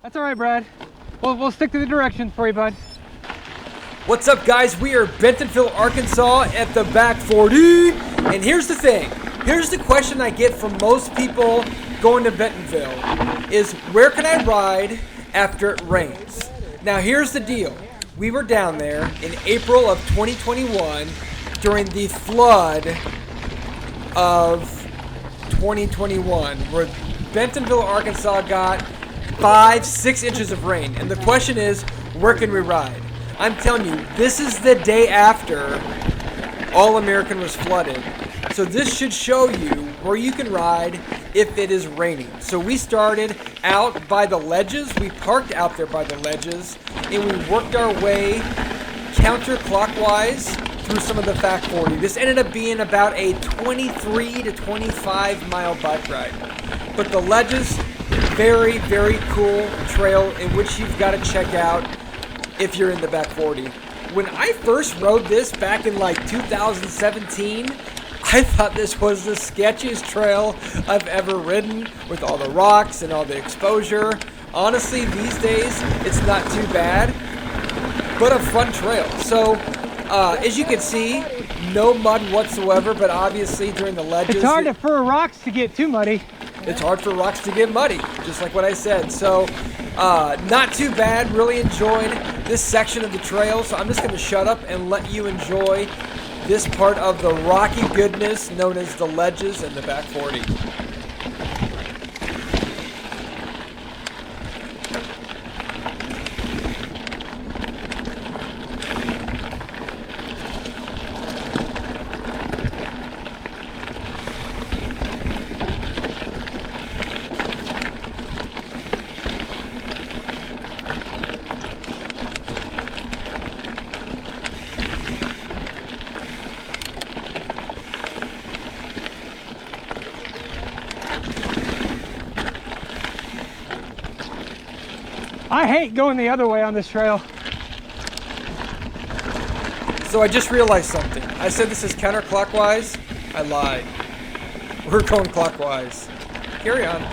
That's all right, Brad. We'll stick to the directions for you, bud. What's up, guys? We are Bentonville, Arkansas at the back 40. And here's the thing. Here's the question I get from most people going to Bentonville is, where can I ride after it rains? Now, here's the deal. We were down there in April of 2021 during the flood of 2021, where Bentonville, Arkansas got 5-6 inches of rain. And the question is, where can we ride? I'm telling you, this is the day after All-American was flooded. So this should show you where you can ride if it is raining. So we started out by the ledges. We parked out there by the ledges, and we worked our way counterclockwise through some of the back 40. This ended up being about a 23 to 25 mile bike ride. But the ledges, very, very cool trail in which you've got to check out if you're in the back 40. When I first rode this back in like 2017, I thought this was the sketchiest trail I've ever ridden, with all the rocks and all the exposure. Honestly, these days, it's not too bad, but a fun trail. So, as you can see, no mud whatsoever, but obviously during the ledges... It's hard for rocks to get too muddy. It's hard for rocks to get muddy, just like what I said. So, not too bad. Really enjoyed this section of the trail. So I'm just going to shut up and let you enjoy this part of the rocky goodness known as the ledges and the back 40. I hate going the other way on this trail. So I just realized something. I said this is counterclockwise. I lied. We're going clockwise. Carry on.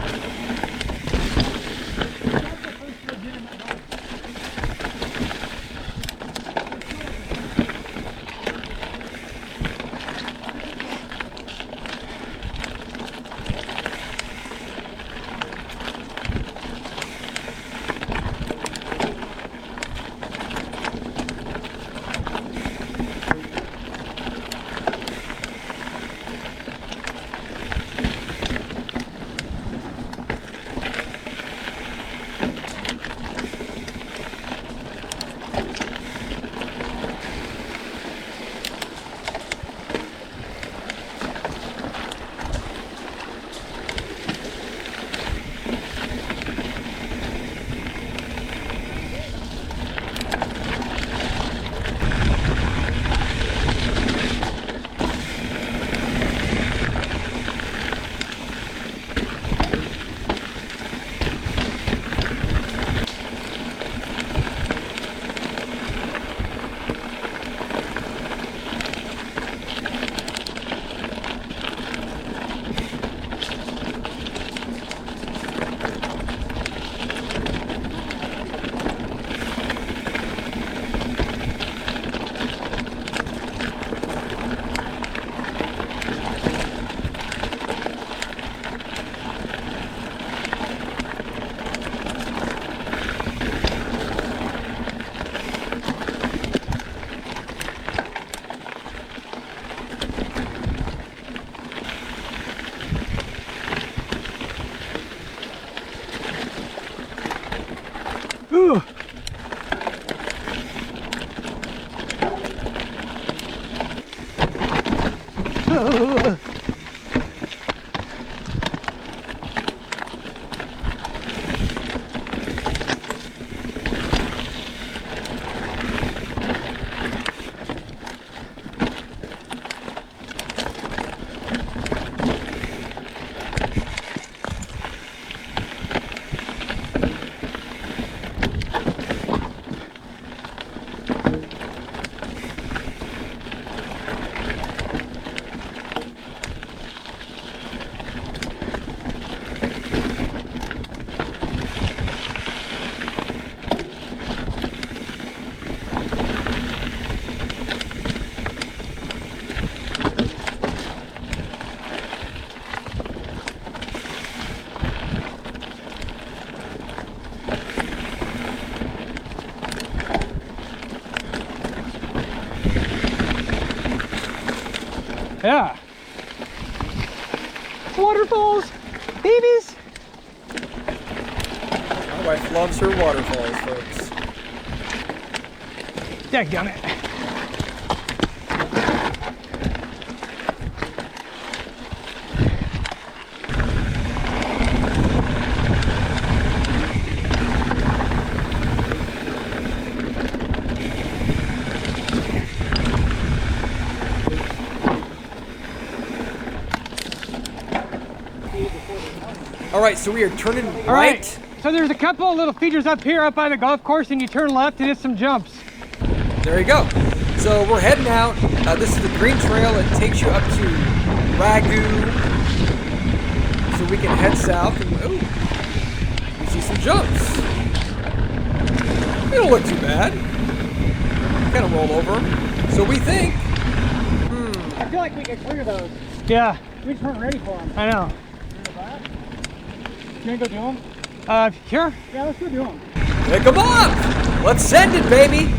Ooh. Yeah. Waterfalls, babies. My wife loves her waterfalls, folks. Dadgummit. All right, so we are turning All right. So there's a couple of little features up here up by the golf course, and you turn left and hit some jumps. There you go. So we're heading out. This is the green trail. It takes you up to Ragu. So we can head south and we see some jumps. They don't look too bad. Kind of roll over. So we think, I feel like we could clear those. Yeah, We just weren't ready for them. I know. You wanna go do them? Sure. Yeah, let's go do them. pick them up. Let's send it, baby.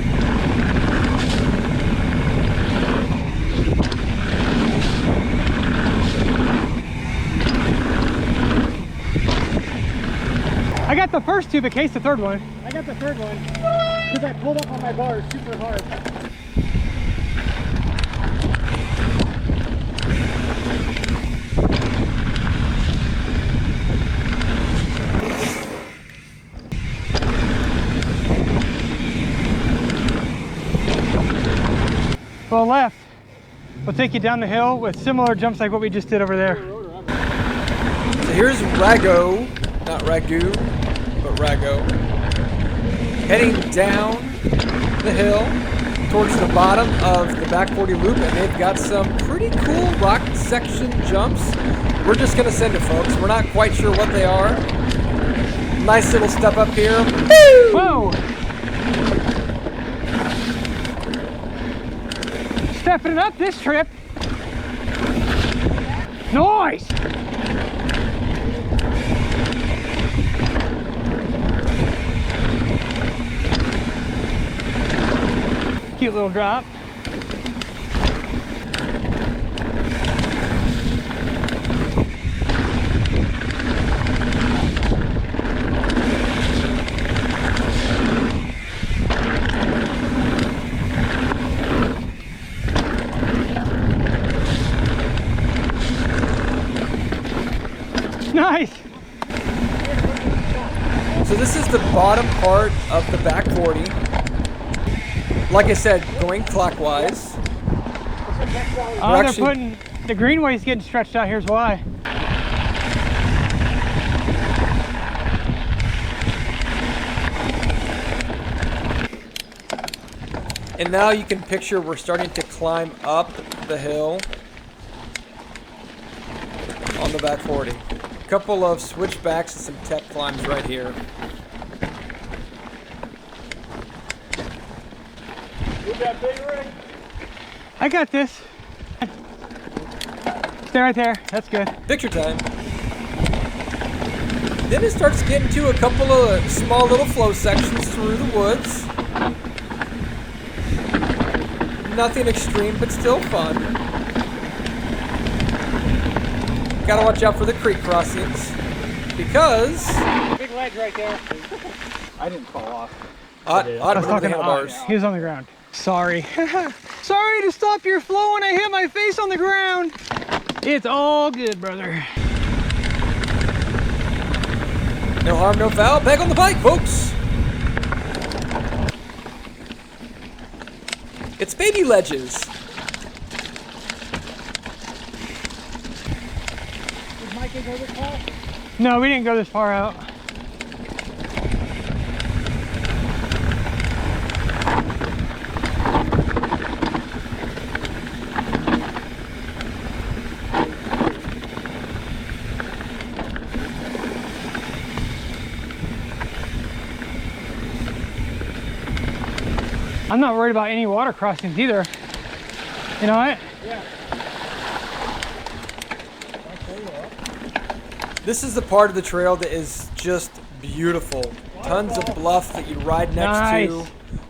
I got the first two, but case the third one. I got the third one because I pulled up on my bar super hard. Well, left. We'll take you down the hill with similar jumps like what we just did over there. So here's Rago, not Ragu, but Rago. Heading down the hill towards the bottom of the back 40 loop, and they've got some pretty cool rock section jumps. We're just gonna send it, folks. We're not quite sure what they are. Nice little step up here. Woo! Whoa! Stepping it up this trip. Nice! Cute little drop. Nice! So this is the bottom part of the back 40. Like I said, going clockwise. Oh, they're actually- putting the greenway's getting stretched out. Here's why. And now you can picture we're starting to climb up the hill on the back 40. A couple of switchbacks and some tech climbs right here. I got this. Stay right there. That's good. Picture time. Then it starts getting to a couple of small little flow sections through the woods. Nothing extreme, but still fun. Gotta watch out for the creek crossings because Big ledge right there. I didn't fall off. Odd I was with the talking to handlebars. He was on the ground. Sorry. Sorry to stop your flow when I hit my face on the ground. It's all good, brother. No harm, no foul. Back on the bike, folks. It's baby ledges. Did Mike go this far? No, we didn't go this far out. I'm not worried about any water crossings either. You know what? Yeah. This is the part of the trail that is just beautiful. Tons of bluff that you ride next Nice. to.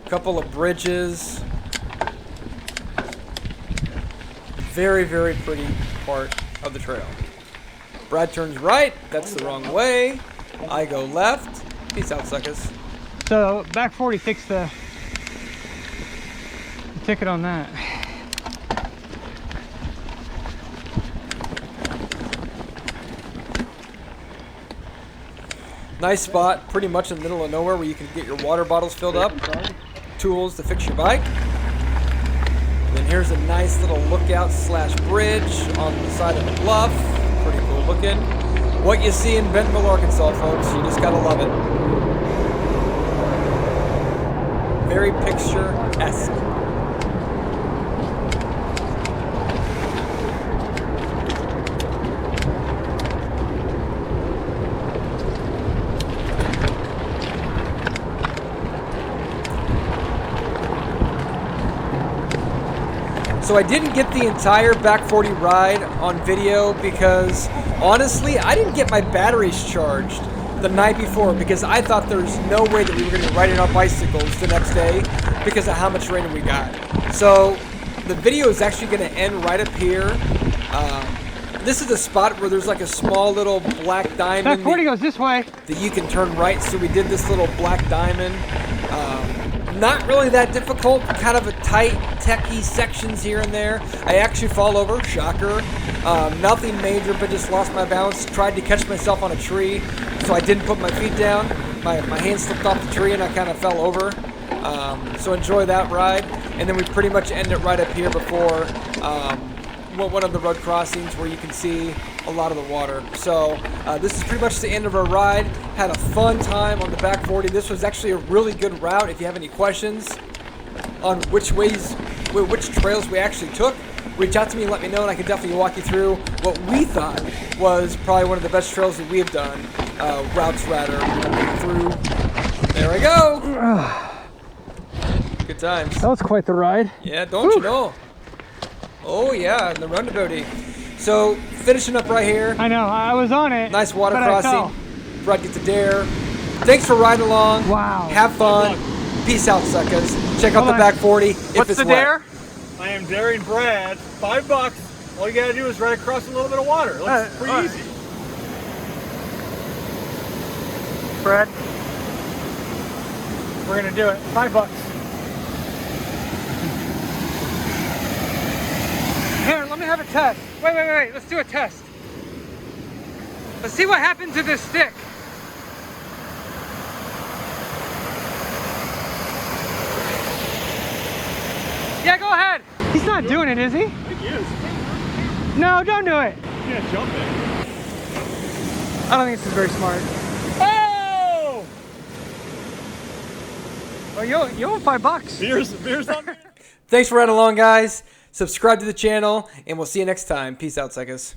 A couple of bridges. very, very pretty part of the trail. Brad turns right. That's the wrong way. I go left. Peace out, suckers. So back 40 fixed the ticket on that. Nice spot, pretty much in the middle of nowhere where you can get your water bottles filled up, tools to fix your bike. And then here's a nice little lookout slash bridge on the side of the bluff. Pretty cool looking. What you see in Bentonville, Arkansas, folks, you just gotta love it. Very picturesque. So I didn't get the entire back 40 ride on video because honestly, I didn't get my batteries charged the night before because I thought there's no way that we were going to be riding our bicycles the next day because of how much rain we got. So the video is actually going to end right up here. This is a spot where there's like a small little black diamond. Back 40 goes this way. That you can turn right. So we did this little black diamond. Not really that difficult, kind of a tight, techie sections here and there. I actually fall over, shocker. Nothing major, but just lost my balance. Tried to catch myself on a tree, so I didn't put my feet down. My hand slipped off the tree and I kind of fell over. So enjoy that ride. And then we pretty much end it right up here before one of the road crossings where you can see a lot of the water. So this is pretty much the end of our ride. Had a fun time on the back 40. This was actually a really good route. If you have any questions on which trails we actually took, reach out to me and let me know, and I can definitely walk you through what we thought was probably one of the best trails that we have done, routes rather, through. There we go. Good times. That was quite the ride. Yeah, don't you know? Oh yeah, the roundabout. So finishing up right here. I know, I was on it. Nice water but I fell. crossing. Brad gets a dare. Thanks for riding along. Wow. Have fun. Peace out, suckers. Check out the back 40 if What's it's the wet. dare? I am daring Brad $5. All you gotta do is ride across a little bit of water. It's pretty easy. Brad, we're gonna do it. $5. Here, let me have a test. Wait. Let's do a test. Let's see what happens to this stick. Yeah, go ahead. He's not doing it, is he? I think he is. No, don't do it. You can't jump it. I don't think this is very smart. Oh! Well, you owe $5. Beer's on me. Thanks for riding along, guys. Subscribe to the channel, and we'll see you next time. Peace out, suckers.